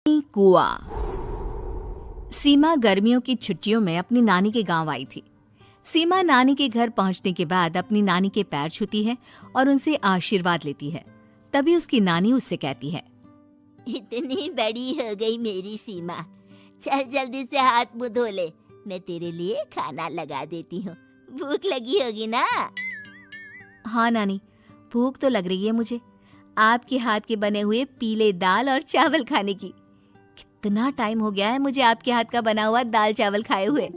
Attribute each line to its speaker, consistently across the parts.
Speaker 1: कुआ। सीमा गर्मियों की छुट्टियों में अपनी नानी के गांव आई थी। सीमा नानी के घर पहुंचने के बाद अपनी नानी के पैर छूती है और उनसे आशीर्वाद लेती है। तभी उसकी नानी उससे कहती है,
Speaker 2: इतनी बड़ी हो गई मेरी सीमा, चल जल्दी से हाथ मुंह धो ले, मैं तेरे लिए खाना लगा देती हूँ। भूख लगी होगी ना?
Speaker 1: हाँ नानी, भूख तो लग रही है मुझे, आपके हाथ के बने हुए पीले दाल और चावल खाने की। कितना टाइम हो गया है मुझे आपके हाथ का बना हुआ दाल चावल खाए हुए।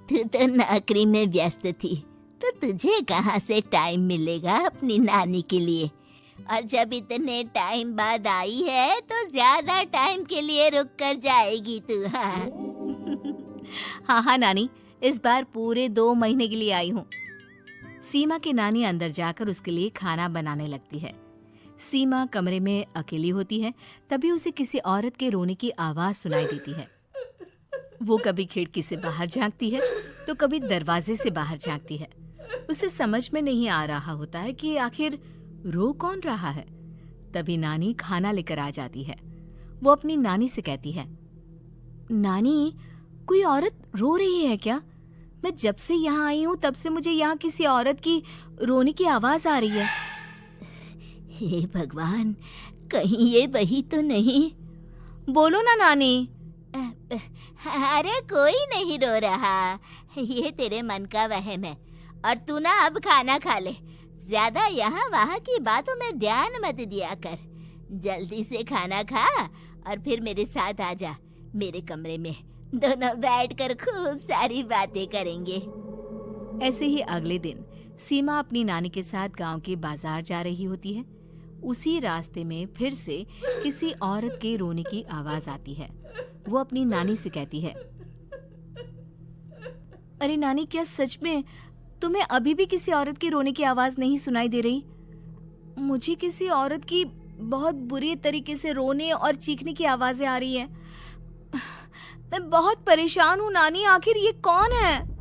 Speaker 2: तू तो नौकरी में व्यस्त थी, तो तुझे कहाँ से टाइम मिलेगा अपनी नानी के लिए? और जब इतने टाइम बाद आई है तो ज्यादा टाइम के लिए रुक कर जाएगी तू।
Speaker 1: हाँ नानी, इस बार पूरे 2 महीने के लिए आई हूँ। सीमा की नानी अंदर जाकर उसके लिए खाना बनाने लगती है। सीमा कमरे में अकेली होती है, तभी उसे किसी औरत के रोने की आवाज सुनाई देती है। वो कभी खिड़की से बाहर झांकती है तो कभी दरवाजे से बाहर झांकती है। उसे समझ में नहीं आ रहा होता है कि आखिर रो कौन रहा है। तभी नानी खाना लेकर आ जाती है। वो अपनी नानी से कहती है, नानी, कोई औरत रो रही है क्या? मैं जब से यहाँ आई हूँ तब से मुझे यहाँ किसी औरत की रोने की आवाज आ रही है।
Speaker 2: हे भगवान, कहीं ये वही तो नहीं?
Speaker 1: बोलो ना नानी।
Speaker 2: अरे कोई नहीं रो रहा, ये तेरे मन का वहम है। और तू ना अब खाना खा ले, ज्यादा यहाँ वहाँ की बातों में ध्यान मत दिया कर। जल्दी से खाना खा और फिर मेरे साथ आ जा मेरे कमरे में, दोनों बैठकर खूब सारी बातें करेंगे।
Speaker 1: ऐसे ही अगले दिन सीमा अपनी नानी के साथ गांव के बाजार जा रही होती है। उसी रास्ते में फिर से किसी औरत के रोने की आवाज आती है। वो अपनी नानी से कहती है, अरे नानी, क्या सच में तुम्हें अभी भी किसी औरत की रोने की आवाज नहीं सुनाई दे रही? मुझे किसी औरत की बहुत बुरी तरीके से रोने और चीखने की आवाजें आ रही है। मैं बहुत परेशान हूँ नानी, आखिर ये कौन है?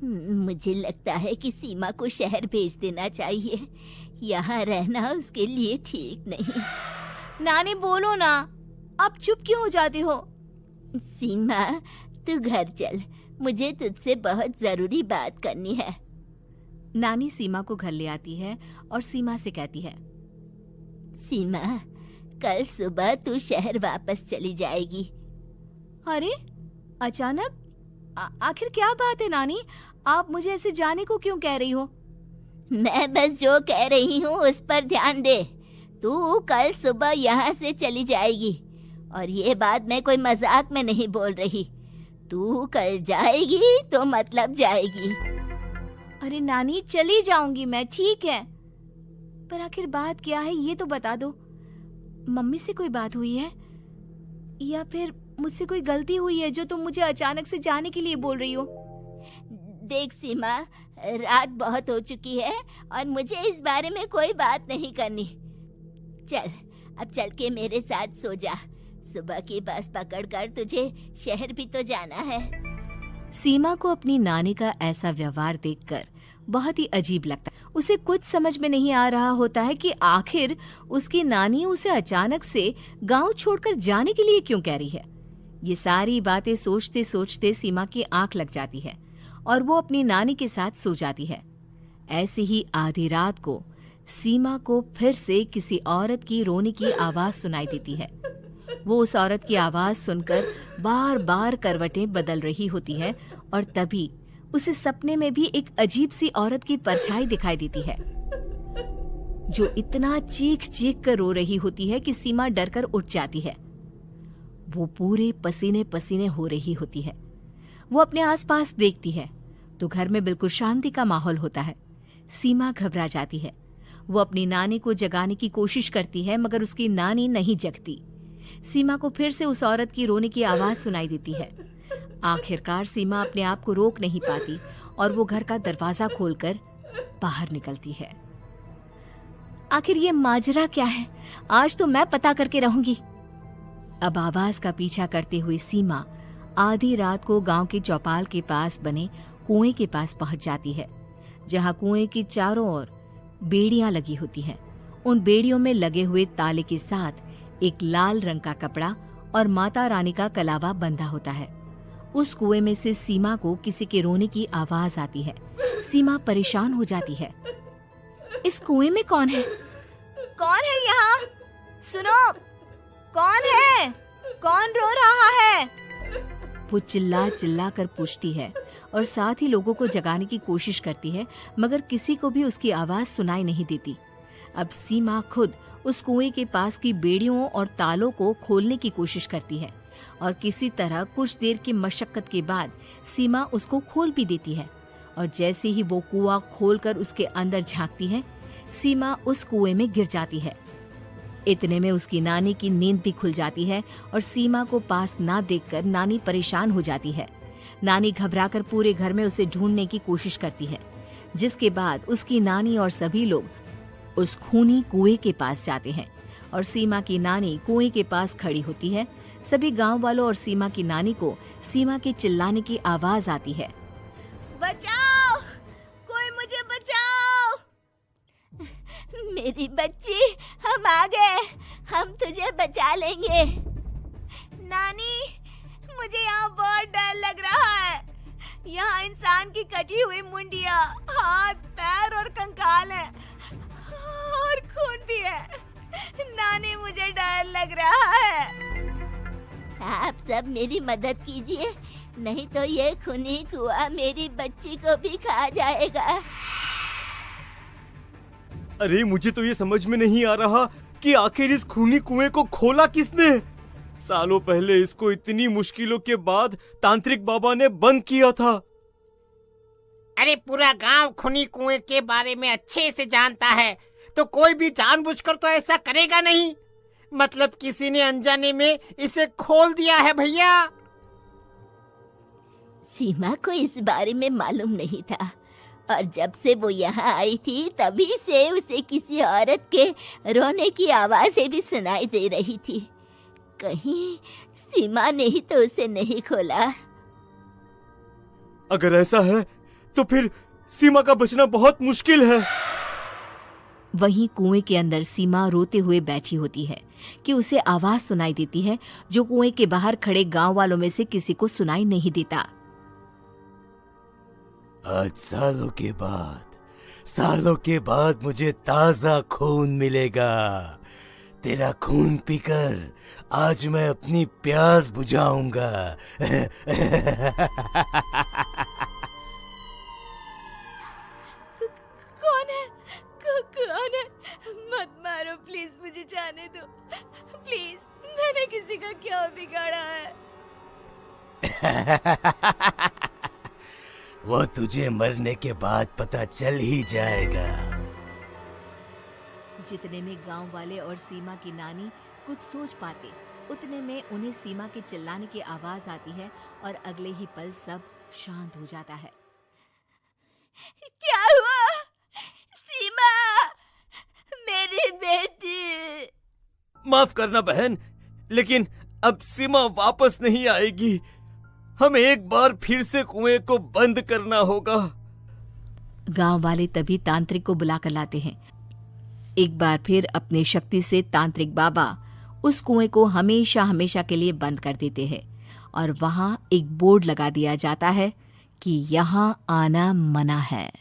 Speaker 2: मुझे लगता है कि सीमा को शहर भेज देना चाहिए, यहाँ रहना उसके लिए ठीक नहीं।
Speaker 1: नानी बोलो ना, आप चुप क्यों हो जाती हो?
Speaker 2: सीमा, तू घर चल, मुझे तुझसे बहुत जरूरी बात करनी है।
Speaker 1: नानी सीमा को घर ले आती है और सीमा से कहती है,
Speaker 2: सीमा, कल सुबह तू शहर वापस चली जाएगी।
Speaker 1: अरे अचानक? आखिर क्या बात है नानी, आप मुझे ऐसे जाने को क्यों कह रही हो?
Speaker 2: मैं बस जो कह रही हूँ उस पर ध्यान दे। तू कल सुबह यहाँ से चली जाएगी, और ये बात मैं कोई मजाक में नहीं बोल रही। तू कल जाएगी तो मतलब जाएगी।
Speaker 1: अरे नानी, चली जाऊंगी मैं, ठीक है, पर आखिर बात क्या है ये तो बता दो। मम्मी से कोई बात हुई है या फिर मुझसे कोई गलती हुई है जो तुम मुझे अचानक से जाने के लिए बोल रही हो?
Speaker 2: देख सीमा, रात बहुत हो चुकी है और मुझे इस बारे में कोई बात नहीं करनी। चल, अब चल के मेरे साथ सो जा। सुबह की बस पकड़कर तुझे शहर भी तो जाना है।
Speaker 1: सीमा को अपनी नानी का ऐसा व्यवहार देखकर बहुत ही अजीब लगता है। उसे कुछ समझ में नहीं आ रहा होता है कि आखिर उसकी नानी उसे अचानक से गांव छोड़कर जाने के लिए क्यों कह रही है। ये सारी बातें सोचते सोचते सीमा की आंख लग जाती है और वो अपनी नानी के साथ सो जाती है। ऐसे ही आधी रात को सीमा को फिर से किसी औरत की रोने की आवाज सुनाई देती है। वो उस औरत की आवाज सुनकर बार बार करवटें बदल रही होती है और तभी उसे सपने में भी एक अजीब सी औरत की परछाई दिखाई देती है, जो इतना चीख चीख कर रो रही होती है कि सीमा डरकर उठ जाती है। वो पूरे पसीने पसीने हो रही होती है। वो अपने आसपास देखती है तो घर में बिल्कुल शांति का माहौल होता है। सीमा घबरा जाती है। वो अपनी नानी को जगाने की कोशिश करती है, मगर उसकी नानी नहीं जगती। सीमा को फिर से उस औरत की रोने की आवाज सुनाई देती है। आखिरकार सीमा अपने आप को रोक नहीं पाती और वो घर का दरवाजा खोलकर बाहर निकलती है। आखिर ये माजरा क्या है? आज तो मैं पता करके रहूंगी। अब आवाज का पीछा करते हुए सीमा आधी रात को गांव के चौपाल के पास बने कुएं के पास पहुंच जाती है, जहां कुएं की चारों ओर बेड़ियां लगी होती हैं। उन बेड़ियों में लगे हुए ताले के साथ एक लाल रंग का कपड़ा और माता रानी का कलावा बंधा होता है। उस कुएं में से सीमा को किसी के रोने की आवाज आती है। सीमा परेशान हो जाती है। इस कुएं में कौन है? कौन है यहाँ? सुनो, कौन है? कौन रो रहा है? वो चिल्ला चिल्ला कर पूछती है और साथ ही लोगों को जगाने की कोशिश करती है, मगर किसी को भी उसकी आवाज सुनाई नहीं देती। अब सीमा खुद उस कुएं के पास की बेड़ियों और तालों को खोलने की कोशिश करती है और किसी तरह कुछ देर की मशक्कत के बाद सीमा उसको खोल भी देती है। और जैसे ही वो कुआं खोलकर उसके अंदर झांकती है, सीमा उस कुएं में गिर जाती है। इतने में उसकी नानी की नींद भी खुल जाती है और सीमा को पास ना देखकर नानी परेशान हो जाती है। नानी घबराकर पूरे घर में उसे ढूंढने की कोशिश करती है, जिसके बाद उसकी नानी और सभी लोग उस खूनी कुएं के पास जाते हैं और सीमा की नानी कुएं के पास खड़ी होती है। सभी गांव वालों और सीमा की नानी को सीमा के चिल्लाने की आवाज आती है। बचाओ, कोई मुझे बचाओ।
Speaker 2: मेरी बच्ची, हम आ गए, हम तुझे बचा लेंगे।
Speaker 1: नानी, मुझे यहाँ बहुत डर लग रहा है। यहाँ इंसान की कटी हुई मुंडिया, हाथ, पैर और कंकाल है और खून भी है। नानी, मुझे डर लग रहा है।
Speaker 2: आप सब मेरी मदद कीजिए, नहीं तो ये खूनी कुआं मेरी बच्ची को भी खा जाएगा।
Speaker 3: अरे मुझे तो ये समझ में नहीं आ रहा कि आखिर इस खूनी कुएं को खोला किसने। सालों पहले इसको इतनी मुश्किलों के बाद तांत्रिक बाबा ने बंद किया था।
Speaker 4: अरे पूरा गांव खूनी कुएं के बारे में अच्छे से जानता है, तो कोई भी जानबूझकर तो ऐसा करेगा नहीं। मतलब किसी ने अनजाने में इसे खोल दिया है भैया।
Speaker 2: सीमा को इस बारे में मालूम नहीं था और जब से वो यहाँ आई थी तभी से उसे किसी औरत के रोने की आवाजें भी सुनाई दे रही थी। कहीं सीमा ने ही तो उसे नहीं खोला।
Speaker 3: अगर ऐसा है तो फिर सीमा का बचना बहुत मुश्किल है।
Speaker 1: वहीं कुएं के अंदर सीमा रोते हुए बैठी होती है कि उसे आवाज सुनाई देती है, जो कुएं के बाहर खड़े गांव वालों में से किसी को सुनाई नहीं देता।
Speaker 3: आज सालों के बाद मुझे ताजा खून मिलेगा। तेरा खून पीकर आज मैं अपनी प्यास बुझाऊंगा।
Speaker 1: कौन है? मत मारो प्लीज, मुझे जाने दो प्लीज। मैंने किसी का क्या बिगाड़ा है?
Speaker 3: वो तुझे मरने के बाद पता चल ही जाएगा।
Speaker 1: जितने में गांव वाले और सीमा की नानी कुछ सोच पाते, उतने में उन्हें सीमा के चिल्लाने की आवाज आती है और अगले ही पल सब शांत हो जाता है।
Speaker 2: क्या हुआ? सीमा, मेरी बेटी।
Speaker 3: माफ करना बहन, लेकिन अब सीमा वापस नहीं आएगी। हमें एक बार फिर से कुएं को बंद करना होगा।
Speaker 1: गांव वाले तभी तांत्रिक को बुला कर लाते हैं। एक बार फिर अपनी शक्ति से तांत्रिक बाबा उस कुएं को हमेशा हमेशा के लिए बंद कर देते हैं और वहां एक बोर्ड लगा दिया जाता है कि यहाँ आना मना है।